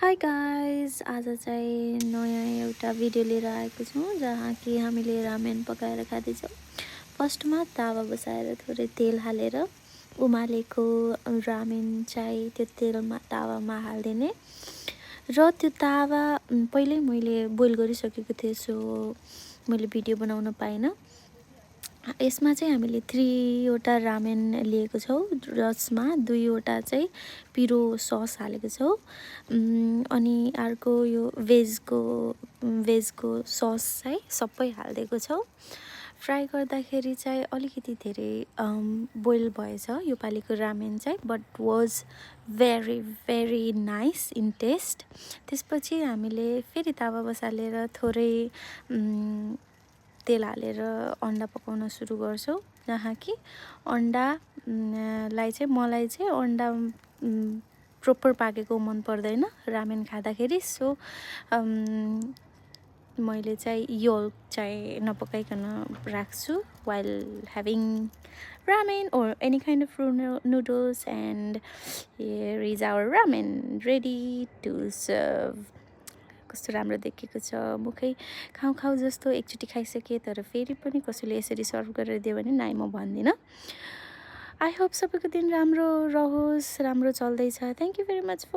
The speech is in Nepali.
हाई गाइज, आज चाहिँ नयाँ एउटा भिडियो लिएर आएको छौँ जहाँ कि हामीले रामेन पकाएर खाँदैछौँ। फर्स्टमा तावा बसाएर थोरै तेल हालेर उमालेको रामेन चाहिँ त्यो तेलमा तावामा हालिदिने र त्यो तावा पहिल्यै मैले बोइल गरिसकेको थिएँ, सो मैले भिडियो बनाउन पाइनँ। यसमा चाहिँ हामीले 3वटा रामेन लिएको छौँ, जसमा 2वटा चाहिँ पिरो सस हालेको छौँ। अनि अर्को यो भेजको सस चाहिँ सबै हालिदिएको छौँ। फ्राई गर्दाखेरि चाहिँ अलिकति धेरै बोइल भएछ योपालिको रामेन चाहिँ, but was very very nice in taste. त्यसपछि हामीले फेरि तावा बसालेर थोरै तेल हालेर अन्डा पकाउन सुरु गर्छौँ, जहाँ कि अन्डालाई चाहिँ मलाई चाहिँ अन्डा प्रोपर पाकेको मन पर्दैन रामेन खाँदाखेरि। सो मैले चाहिँ योल्क चाहिँ नपकाइकन राख्छु while having ramen or any kind of noodles, and here is our ramen ready to serve. कस्तो राम्रो देखेको छ, मुखै खाउँ खाउँ जस्तो। एकचोटि खाइसकेँ, तर फेरि पनि कसैले यसरी सर्भ गरेर दियो भने नाइ म भन्दिनँ। आई होप सबैको दिन राम्रो रहोस्, राम्रो चल्दैछ। Thank you very much for